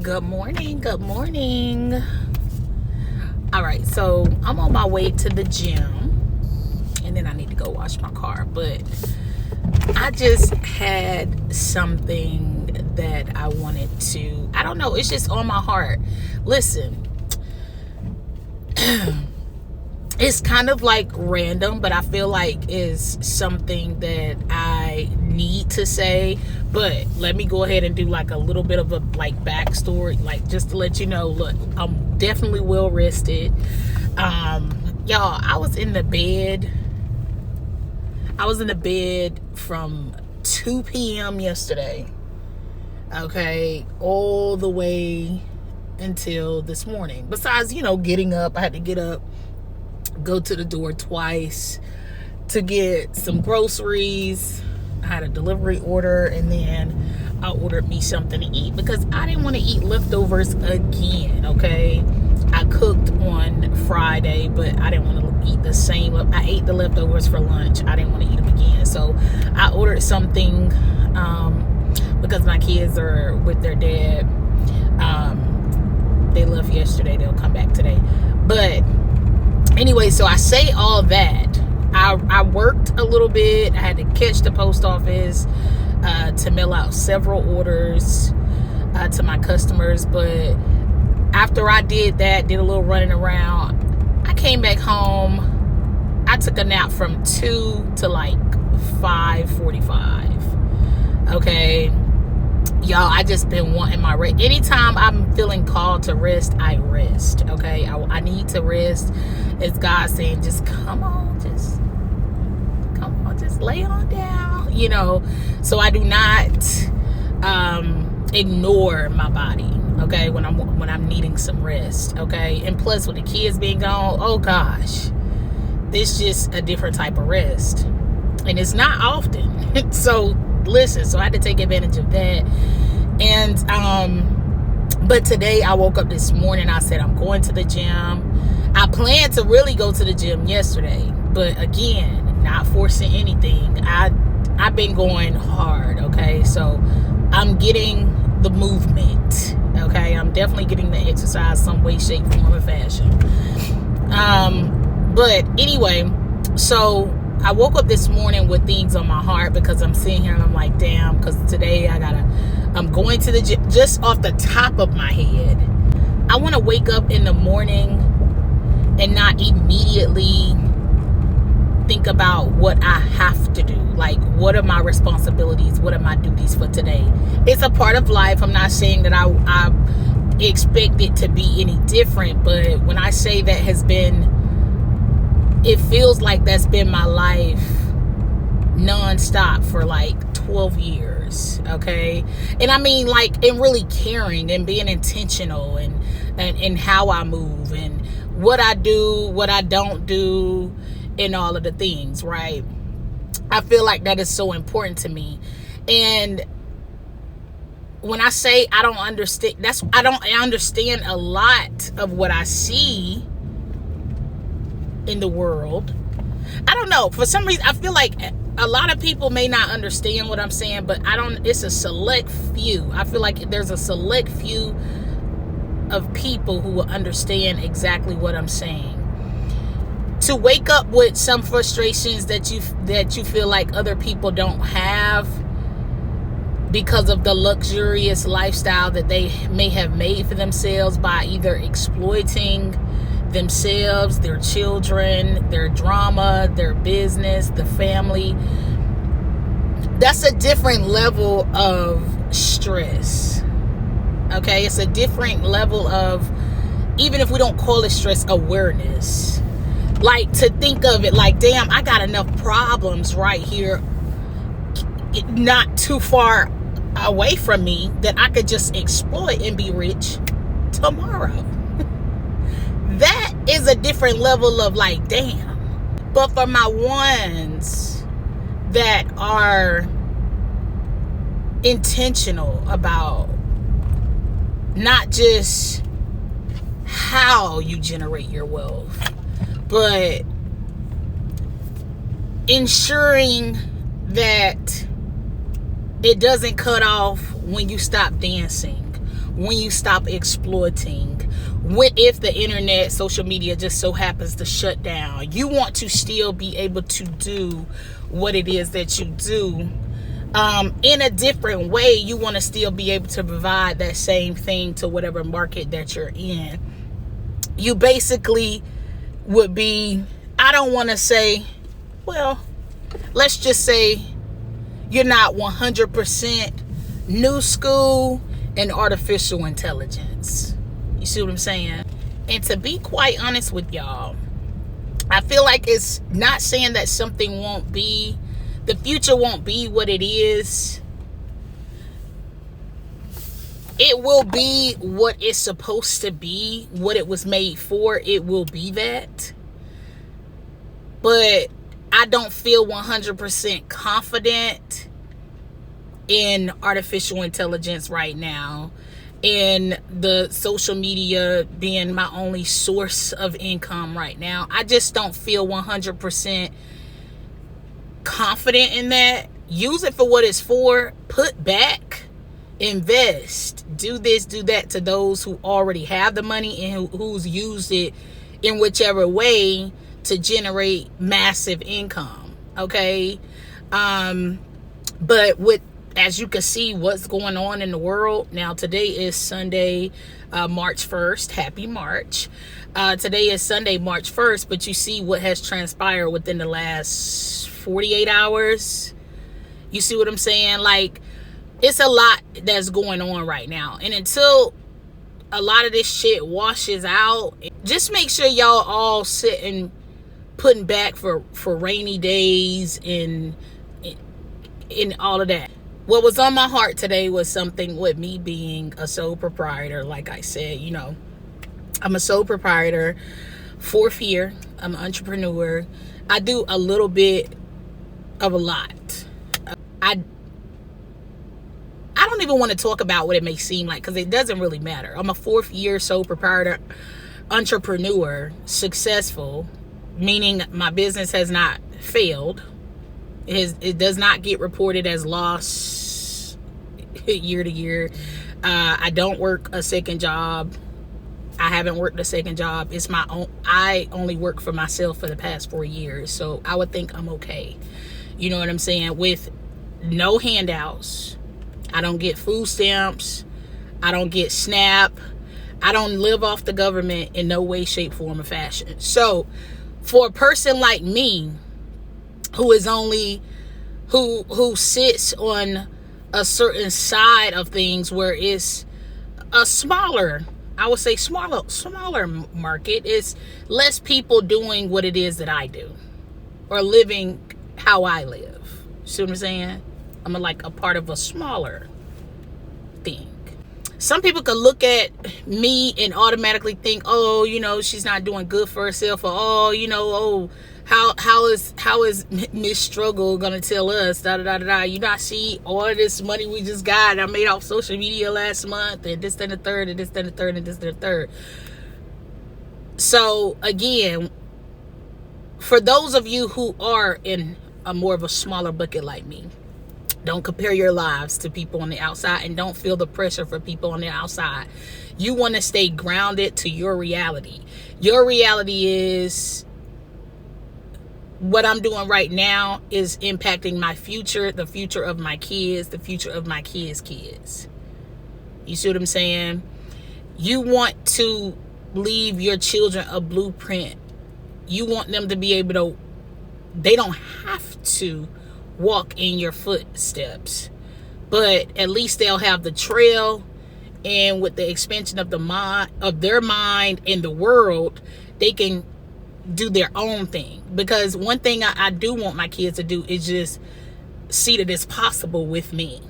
Good morning. Good morning. All right, so I'm on my way to the gym and then I need to go wash my car. But I just had something that I wanted to, I don't know, it's just on my heart. Listen, it's kind of like random, but I feel like is something that I need to say. But let me go ahead and do like a little bit of a backstory, just to let you know. Look, I'm definitely well rested. Y'all, I was in the bed from 2 p.m. yesterday, okay, all the way until this morning. Besides, getting up, I had to get up, go to the door twice to get some groceries. I had a delivery order, and then I ordered me something to eat because I didn't want to eat leftovers again, okay? I cooked on Friday, but I didn't want to eat the same. I ate the leftovers for lunch. I didn't want to eat them again. So I ordered something because my kids are with their dad. They left yesterday. They'll come back today. But anyway, so I say all that. I worked a little bit. I had to catch the post office to mail out several orders to my customers. But after I did that, did a little running around, I came back home. I took a nap from 2 to 5:45. Okay. Y'all, I just been wanting my rest. Anytime I'm feeling called to rest, I rest. Okay. I need to rest. It's God saying, just come on, just lay on down, so I do not ignore my body, okay, when I'm needing some rest, okay. And plus, with the kids being gone, oh gosh, this just a different type of rest, and it's not often. So listen, so I had to take advantage of that. And but today I woke up this morning, I said I'm going to the gym. I planned to really go to the gym yesterday, but again, not forcing anything. I've been going hard, okay? So I'm getting the movement, okay? I'm definitely getting the exercise some way, shape, form, or fashion. But anyway, so I woke up this morning with things on my heart because I'm sitting here and I'm like, damn, because today I'm going to the gym. Just off the top of my head, I want to wake up in the morning and not immediately think about what I have to do. Like, what are my responsibilities? What are my duties for today? It's a part of life. I'm not saying that I expect it to be any different, but when I say that it feels like that's been my life nonstop for 12 years, okay? And I mean, and really caring and being intentional and how I move and what I do, what I don't do, and all of the things, right? I feel like that is so important to me. And when I say I don't understand, I understand a lot of what I see in the world. I don't know, for some reason I feel like a lot of people may not understand what I'm saying, but it's a select few. I feel like there's a select few of people who will understand exactly what I'm saying. To wake up with some frustrations that you feel like other people don't have because of the luxurious lifestyle that they may have made for themselves by either exploiting themselves, their children, their drama, their business, the family. That's a different level of stress. Okay, it's a different level of, even if we don't call it stress, awareness. To think of it damn, I got enough problems right here, not too far away from me, that I could just exploit and be rich tomorrow. That is a different level of damn. But for my ones that are intentional about not just how you generate your wealth, but ensuring that it doesn't cut off when you stop dancing, when you stop exploiting. If the internet, social media just so happens to shut down, you want to still be able to do what it is that you do in a different way. You want to still be able to provide that same thing to whatever market that you're in. You basically would be, I don't want to say, well, let's just say you're not 100% new school and artificial intelligence. You see what I'm saying? And to be quite honest with y'all, I feel like it's not saying that something won't be, the future won't be what it is. It will be what it's supposed to be, what it was made for. It will be that. But I don't feel 100% confident in artificial intelligence right now, in the social media being my only source of income right now. I just don't feel 100% confident in that. Use it for what it's for. Put back. Invest. Do this, do that to those who already have the money and who's used it in whichever way to generate massive income. Okay? But with, as you can see, what's going on in the world now. Today is Sunday, March 1st. Happy March. Today is Sunday, March 1st, but you see what has transpired within the last 48 hours. You see what I'm saying? Like, it's a lot that's going on right now. And until a lot of this shit washes out, just make sure y'all all sitting, putting back for rainy days and all of that. What was on my heart today was something with me being a sole proprietor. Like I said, you know, I'm a sole proprietor, 4th year. I'm an entrepreneur. I do a little bit of a lot. I don't even want to talk about what it may seem like, because it doesn't really matter. I'm a 4th year sole proprietor, entrepreneur, successful, meaning my business has not failed. It does not get reported as loss year to year. I don't work a second job. I haven't worked a second job. It's my own. I only work for myself for the past 4 years, so I would think I'm okay. You know what I'm saying? With no handouts. I don't get food stamps. I don't get SNAP. I don't live off the government in no way, shape, form, or fashion. So for a person like me, who is only, who sits on a certain side of things where it's a smaller, I would say smaller market, is less people doing what it is that I do or living how I live. See what I'm saying? I'm like a part of a smaller thing. Some people could look at me and automatically think, oh, you know, she's not doing good for herself, or oh, you know, oh, how is Miss Struggle gonna tell us da da da da? You not see all of this money we just got, I made off social media last month, and this, then the third, and this, then the third, and this, then the third. So again, for those of you who are in a more of a smaller bucket like me, don't compare your lives to people on the outside, and don't feel the pressure for people on the outside. You want to stay grounded to your reality. Your reality is what I'm doing right now is impacting my future, the future of my kids, the future of my kids' kids. You see what I'm saying? You want to leave your children a blueprint. You want them to be able to, they don't have to walk in your footsteps, but at least they'll have the trail, and with the expansion of the mind, of their mind in the world, they can do their own thing. Because one thing I do want my kids to do is just see that it's possible with me.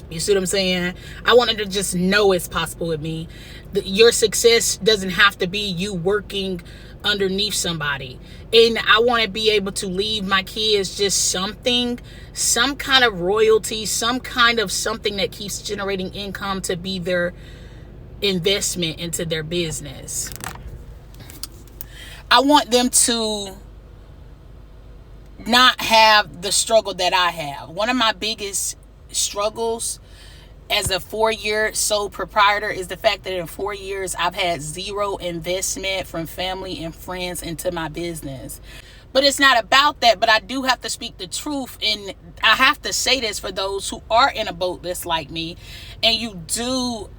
You see what I'm saying? I want them to just know it's possible with me. Your success doesn't have to be you working underneath somebody. And I want to be able to leave my kids just something, some kind of royalty, some kind of something that keeps generating income to be their investment into their business. I want them to not have the struggle that I have. One of my biggest struggles as a 4-year sole proprietor is the fact that in 4 years, I've had zero investment from family and friends into my business. But it's not about that, but I do have to speak the truth, and I have to say this for those who are in a boat that's like me, and you do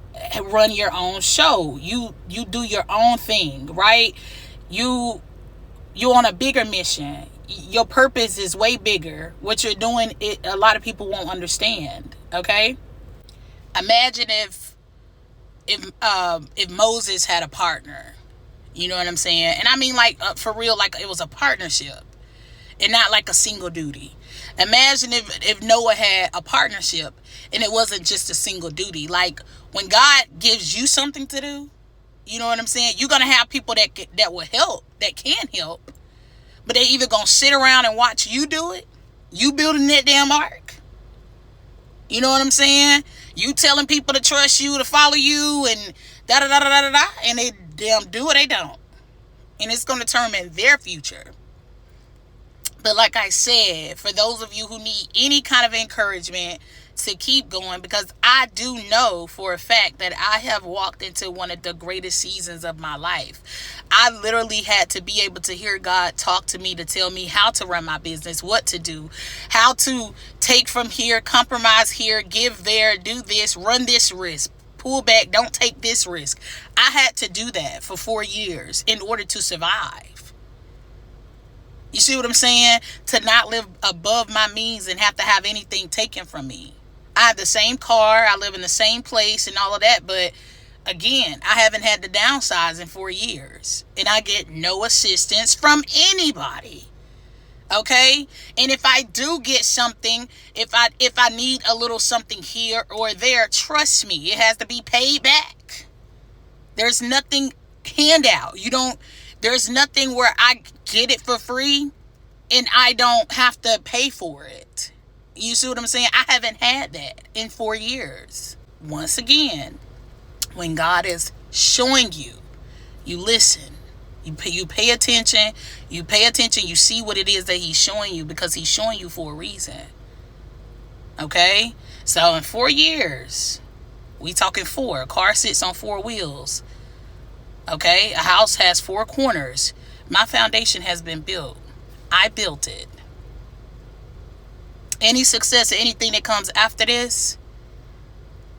run your own show. You do your own thing, right? You're on a bigger mission. Your purpose is way bigger. What you're doing, a lot of people won't understand, okay? Imagine if Moses had a partner. You know what I'm saying? And I mean, like, for real, like it was a partnership and not like a single duty. Imagine if Noah had a partnership and it wasn't just a single duty. Like when God gives you something to do, you know what I'm saying? You're going to have people that will help, that can help, but they either going to sit around and watch you do it. You building that damn ark. You know what I'm saying? You telling people to trust you, to follow you, and da-da-da-da-da-da, and they damn do or they don't. And it's going to determine their future. But like I said, for those of you who need any kind of encouragement to keep going, because I do know for a fact that I have walked into one of the greatest seasons of my life. I literally had to be able to hear God talk to me to tell me how to run my business, what to do, how to take from here, compromise here, give there, do this, run this risk, pull back, don't take this risk. I had to do that for 4 years in order to survive. You see what I'm saying? To not live above my means and have to have anything taken from me. I have the same car, I live in the same place and all of that, but again, I haven't had to downsize in 4 years. And I get no assistance from anybody. Okay? And if I do get something, if I need a little something here or there, trust me, it has to be paid back. There's nothing handout. There's nothing where I get it for free and I don't have to pay for it. You see what I'm saying? I haven't had that in 4 years. Once again, when God is showing you, you listen. You pay attention. You see what it is that he's showing you, because he's showing you for a reason. Okay? So in 4 years, we talking 4. A car sits on 4 wheels. Okay? A house has 4 corners. My foundation has been built. I built it. Any success or anything that comes after this,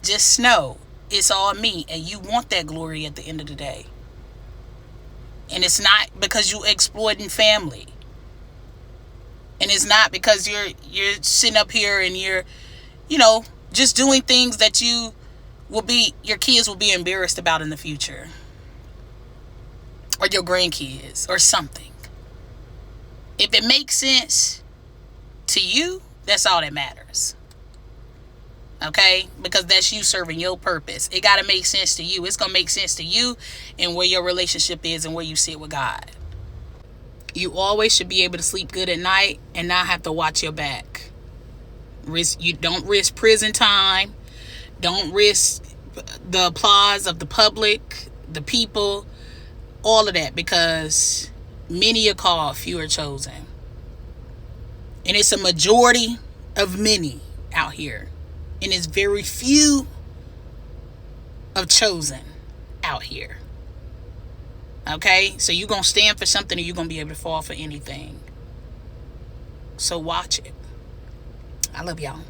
just know it's all me, and you want that glory at the end of the day. And it's not because you exploiting family. And it's not because you're sitting up here and you're, just doing things that your kids will be embarrassed about in the future. Or your grandkids or something. If it makes sense to you, that's all that matters. Okay? Because that's you serving your purpose. It got to make sense to you. It's going to make sense to you and where your relationship is and where you sit with God. You always should be able to sleep good at night and not have to watch your back. You don't risk prison time. Don't risk the applause of the public, the people, all of that, because many are called, few are chosen. And it's a majority of many out here. And it's very few of chosen out here. Okay? So you're going to stand for something, or you're going to be able to fall for anything. So watch it. I love y'all.